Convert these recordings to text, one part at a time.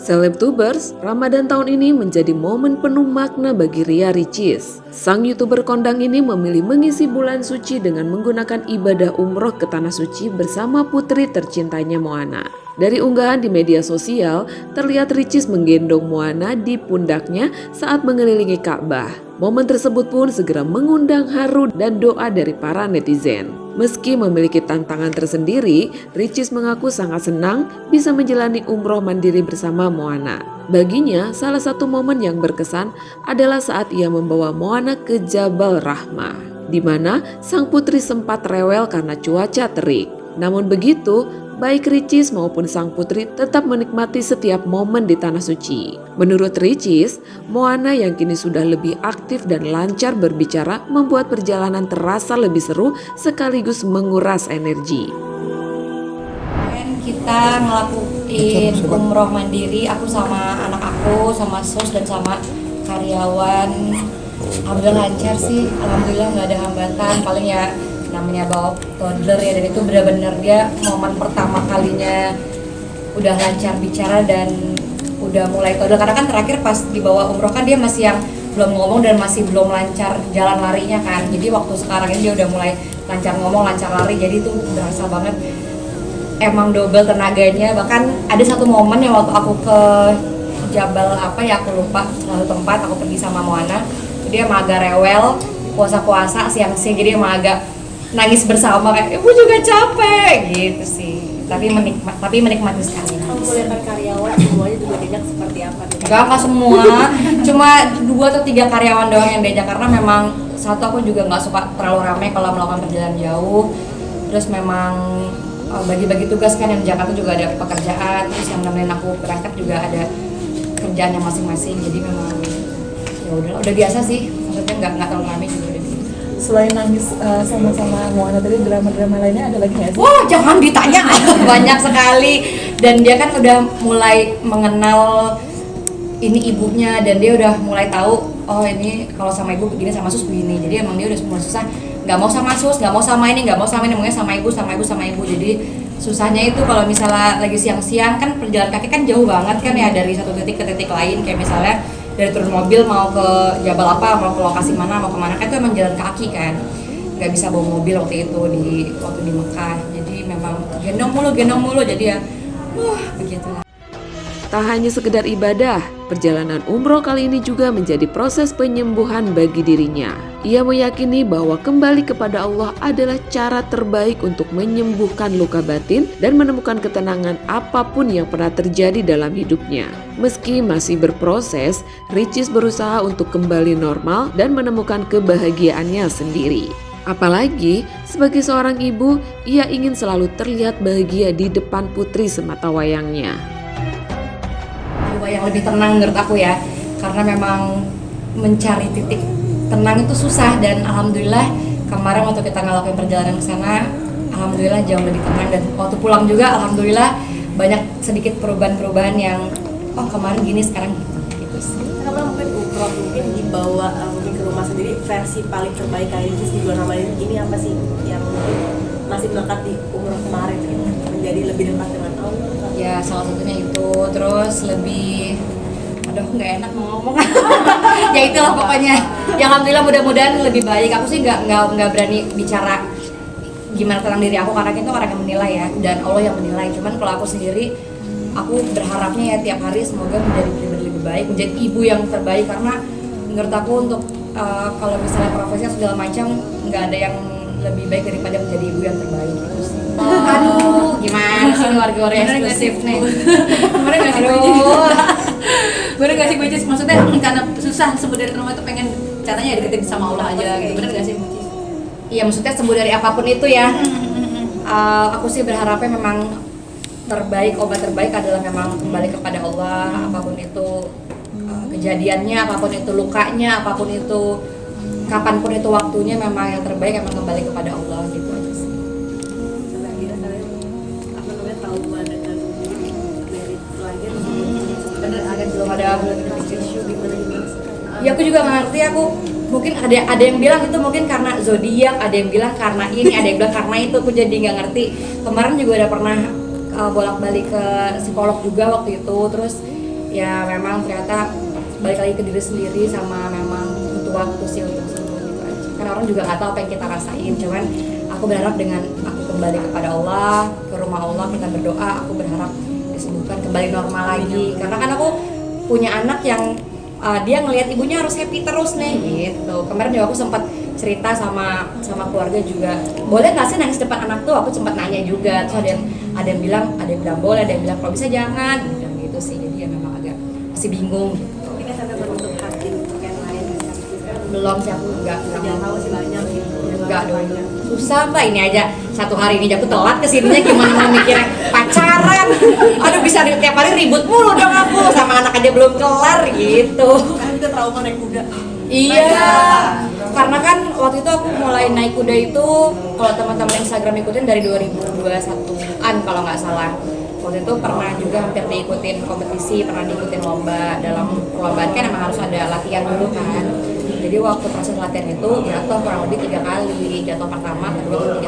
Selebtubers, Ramadan tahun ini menjadi momen penuh makna bagi Ria Ricis. Sang YouTuber kondang ini memilih mengisi bulan suci dengan menggunakan ibadah umroh ke Tanah Suci bersama putri tercintanya Moana. Dari unggahan di media sosial, terlihat Ricis menggendong Moana di pundaknya saat mengelilingi Ka'bah. Momen tersebut pun segera mengundang haru dan doa dari para netizen. Meski memiliki tantangan tersendiri, Ricis mengaku sangat senang bisa menjalani umroh mandiri bersama Moana. Baginya, salah satu momen yang berkesan adalah saat ia membawa Moana ke Jabal Rahmah, di mana sang putri sempat rewel karena cuaca terik. Namun begitu, baik Ricis maupun sang putri tetap menikmati setiap momen di Tanah Suci. Menurut Ricis, Moana yang kini sudah lebih aktif dan lancar berbicara membuat perjalanan terasa lebih seru sekaligus menguras energi. Kita ngelakuin umroh mandiri, aku sama anak aku, sama sus dan sama karyawan. Alhamdulillah lancar sih, alhamdulillah nggak ada hambatan. Paling ya namanya bawa toddler ya, dan itu benar-benar dia momen pertama kalinya udah lancar bicara dan udah mulai toddler, karena kan terakhir pas dibawa umroh kan dia masih yang belum ngomong dan masih belum lancar jalan larinya kan. Jadi waktu sekarang ini dia udah mulai lancar ngomong, lancar lari, jadi itu berasa banget, emang double tenaganya. Bahkan ada satu momen yang waktu aku ke Jabal apa ya aku lupa, suatu tempat aku pergi sama Moana, dia emang agak rewel, puasa-puasa siang-siang, jadi emang agak nangis bersama kayak ibu juga capek gitu sih, tapi menikmati sekali. Kamu lihat karyawan semuanya juga diajak seperti apa? Enggak semua, cuma 2 atau 3 karyawan doang yang diajak, karena memang satu aku juga nggak suka terlalu ramai kalau melakukan perjalanan jauh. Terus memang bagi-bagi tugas kan, yang di Jakarta juga ada pekerjaan, terus yang nemenin aku berangkat juga ada kerjaan yang masing-masing, jadi memang ya udah biasa sih, maksudnya nggak terlalu ramai juga udah biasa. Selain nangis sama-sama Moana tadi, drama-drama lainnya ada lagi nggak sih? Wah, jangan ditanya, banyak sekali. Dan dia kan udah mulai mengenal ini ibunya, dan dia udah mulai tahu, oh ini kalau sama ibu begini, sama sus begini. Jadi emang dia udah mulai susah, nggak mau sama sus, nggak mau sama ini, maunya sama ibu. Jadi susahnya itu kalau misalnya lagi siang-siang kan, perjalanan kaki kan jauh banget kan ya, dari satu titik ke titik lain. Kayak misalnya dari turun mobil mau ke Jabal apa, mau ke lokasi mana, mau kemana kan, itu emang jalan kaki kan, nggak bisa bawa mobil waktu itu waktu di Mekah. Jadi memang gendong mulu, jadi ya begitulah. Tak hanya sekedar ibadah, perjalanan umroh kali ini juga menjadi proses penyembuhan bagi dirinya. Ia meyakini bahwa kembali kepada Allah adalah cara terbaik untuk menyembuhkan luka batin dan menemukan ketenangan apapun yang pernah terjadi dalam hidupnya. Meski masih berproses, Ricis berusaha untuk kembali normal dan menemukan kebahagiaannya sendiri. Apalagi sebagai seorang ibu, ia ingin selalu terlihat bahagia di depan putri sematawayangnya. Yang lebih tenang menurut aku ya, karena memang mencari titik tenang itu susah, dan alhamdulillah kemarin waktu kita ngelakuin perjalanan ke sana, alhamdulillah jauh lebih tenang, dan waktu pulang juga alhamdulillah banyak sedikit perubahan yang kemarin gini sekarang gitu sih. Kenapa mungkin umroh mungkin dibawa mungkin ke rumah sendiri, versi paling terbaik kali ini di bulan Ramadan ini apa sih yang mungkin masih melekat di umroh kemarin gitu, menjadi lebih dekat dengan Allah? Ya salah satunya itu, terus lebih nggak enak mau ngomong ya itulah pokoknya. Yang alhamdulillah mudah-mudahan lebih baik. Aku sih nggak berani bicara gimana tentang diri aku, karena itu orang yang menilai ya, dan Allah yang menilai. Cuman kalau aku sendiri, aku berharapnya ya tiap hari semoga menjadi pribadi lebih baik, menjadi ibu yang terbaik, karena menurut aku untuk kalau misalnya profesi segala macam, nggak ada yang lebih baik daripada menjadi ibu yang terbaik gitu sih. Aduh, gimana sih warga eksklusif nih? Kemarin nggak sih bener nggak sih Bucis? Maksudnya karena susah sembuh dari trauma itu, pengen caranya ya deketin sama Allah aja gitu. Bener nggak sih Bucis? Iya, maksudnya sembuh dari apapun itu ya. Aku sih berharapnya memang terbaik, obat terbaik adalah memang kembali kepada Allah. Apapun itu kejadiannya, apapun itu lukanya, apapun itu kapanpun itu waktunya, memang yang terbaik memang kembali kepada Allah gitu aja sih. Kira-kira kalian apa namanya trauma dengan dari lahir Bener, belum ada isu gimana. Ya aku juga nggak ngerti, aku mungkin ada yang bilang itu mungkin karena zodiak, ada yang bilang karena ini, ada yang bilang karena itu, aku jadi nggak ngerti. Kemarin juga ada pernah bolak-balik ke psikolog juga waktu itu, terus ya memang ternyata balik lagi ke diri sendiri sama memang butuh waktu sih untuk sembuh gitu aja. Karena orang juga nggak tahu apa yang kita rasain, cuman aku berharap dengan aku kembali kepada Allah, ke rumah Allah, kita berdoa, aku berharap disembuhkan kembali normal lagi. Karena kan aku punya anak yang dia ngelihat ibunya harus happy terus nih gitu. Kemarin juga aku sempat cerita sama keluarga juga, boleh nggak sih nangis depan anak tuh? Aku sempat nanya juga, terus ada yang bilang boleh, ada yang bilang kalau bisa jangan, gitu sih. Jadi ya memang agak masih bingung gitu. Tapi kan sampai berbentuk hati untuk yang lain Belum sih, aku nggak jangan tahu sih banyak gitu. Enggak dong, susah mbak, ini aja satu hari ini aku telat kesininya, gimana mau mikirnya pacaran. Aduh, bisa tiap hari ribut mulu dong aku, sama anak aja belum kelar gitu. Kan kita trauma naik kuda. Iya, karena kan waktu itu aku mulai naik kuda itu, kalau teman-teman Instagram ikutin dari 2021-an kalau nggak salah. Waktu itu pernah juga hampir diikutin kompetisi, pernah diikutin lomba. Dalam perlombaan kan emang harus ada latihan dulu kan. Jadi waktu proses latihan itu jatuh kurang lebih 3 kali. Jatuh pertama,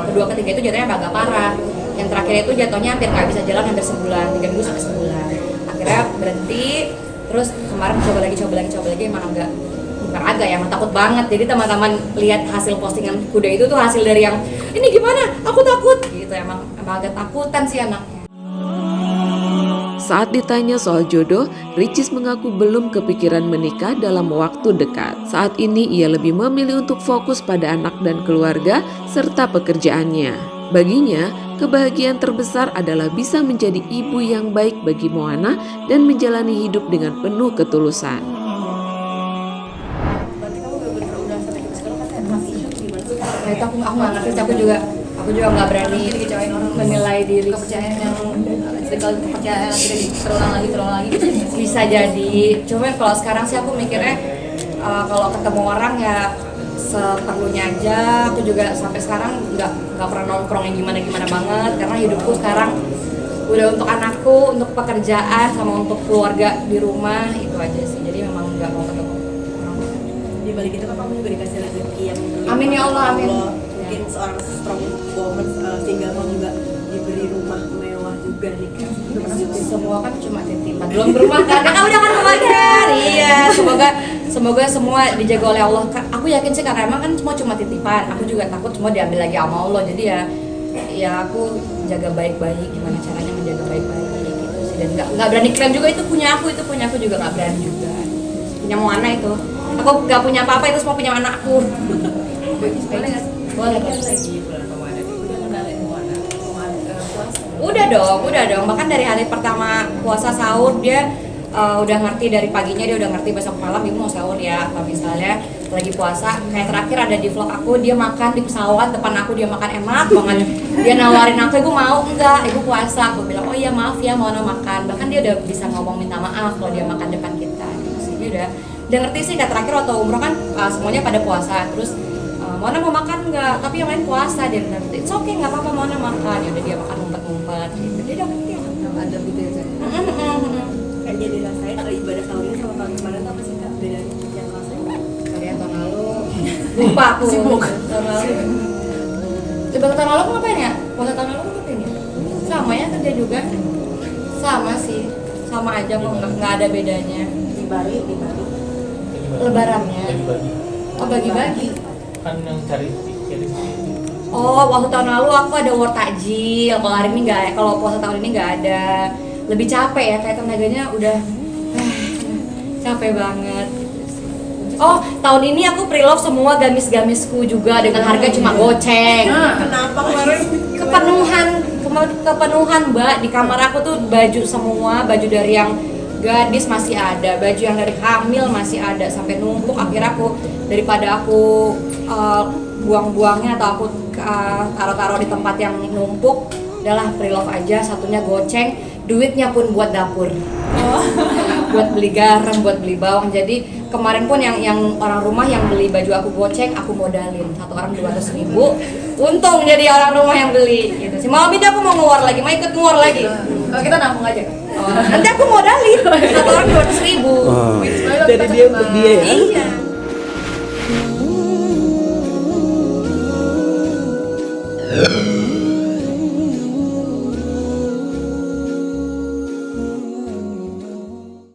kedua, ketiga itu jatuhnya agak parah. Yang terakhir itu jatuhnya hampir nggak bisa jalan, hampir sebulan, 3 minggu sampai sebulan. Akhirnya berhenti, terus kemarin coba lagi emang emang takut banget. Jadi teman-teman lihat hasil postingan kuda itu tuh hasil dari yang ini gimana? Aku takut gitu, emang agak takutan sih anaknya. Saat ditanya soal jodoh, Ricis mengaku belum kepikiran menikah dalam waktu dekat. Saat ini ia lebih memilih untuk fokus pada anak dan keluarga serta pekerjaannya. Baginya, kebahagiaan terbesar adalah bisa menjadi ibu yang baik bagi Moana dan menjalani hidup dengan penuh ketulusan. Berarti kamu bener-bener udah sampai ke sekarang kan masih gimana sih? Nah itu aku nggak ngerti, aku juga nggak berani Dikecewain orang, menilai diri. kepercayaan yang kepercayaan tidak terulang lagi Bisa jadi, cuma kalau sekarang sih aku mikirnya kalau ketemu orang ya seperlunya aja. Aku juga sampai sekarang nggak pernah nongkrong yang gimana banget, karena hidupku sekarang udah untuk anakku, untuk pekerjaan, sama untuk keluarga di rumah, itu aja sih. Jadi memang nggak mau ketemu orang. Di balik itu kan kamu juga dikasih rezeki yang Amin ya Allah, amin. Mungkin seorang strong woman sehingga kamu juga diberi rumah mewah juga nih kan. Semua kan cuma titipan, belum berumah kan? Kamu udah kan rumah kan? Iya, semoga semua dijaga oleh Allah. Aku yakin sih, karena emang kan semua cuma titipan. Aku juga takut semua diambil lagi sama Allah. Jadi ya aku jaga baik-baik, gimana caranya menjaga baik-baik gitu sih. Dan nggak berani klaim juga itu punya aku juga nggak berani juga. Punya Moana itu, aku nggak punya apa-apa, itu semua punya anakku. boleh nggak sih? Boleh. Udah dong. Bahkan dari hari pertama puasa sahur dia udah ngerti, dari paginya dia udah ngerti besok malam ibu mau sahur ya. Kalau misalnya lagi puasa, kayak terakhir ada di vlog aku, dia makan di pesawat depan aku, dia makan enak banget. Dia nawarin aku, ibu mau enggak? Ibu puasa. Aku bilang, oh iya maaf ya, mau makan. Bahkan dia udah bisa ngomong minta maaf kalau dia makan depan kita. Dia udah ngerti sih. Kayak terakhir waktu umroh kan semuanya pada puasa, terus Mona mau makan nggak? Tapi yang lain puasa, dia bilang, it's okay, nggak apa-apa Mona makan. Ya udah dia makan ngumpet-ngumpet gitu. Dia udah ngerti ya. Ada gitu ya. Kayak jadi rasain ibadah tahun ini sama tahun kemarin tuh apa sih kak bedanya yang rasain? Kalian tahun lalu lupa aku. Sibuk. Tahun lalu. Coba tahun lalu aku ngapain ya? Puasa tahun lalu aku ngapain ya? Sama ya, kerja juga. Sama sih, sama aja kok, nggak ada bedanya. Di Bali. Lebarannya. Bagi-bagi Oh bagi-bagi. kan yang cari Oh, waktu tahun lalu aku ada war takjil. Kalau hari ini nggak, kalau puasa tahun ini nggak ada. Lebih capek ya, kayak tenaganya udah capek banget. Oh, tahun ini aku pre-love semua gamis-gamisku juga dengan harga cuma goceng. Kenapa kemarin? Kepenuhan Mbak, di kamar aku tuh baju semua, baju dari yang gadis masih ada, baju yang dari hamil masih ada, sampai numpuk. Akhirnya aku, daripada aku buang-buangnya atau aku taruh-taruh di tempat yang numpuk, udahlah pre-love aja, satunya goceng, duitnya pun buat dapur. Buat beli garam, buat beli bawang. Jadi kemarin pun yang orang rumah yang beli baju aku goceng, aku modalin satu orang 200.000. Untung jadi orang rumah yang beli gitu sih. Malam ini aku mau ngeluar lagi, mau ikut ngeluar lagi. Kalau kita nampung aja kan. Nanti aku modalin satu orang 200.000. Jadi dia untuk dia ya. Iya.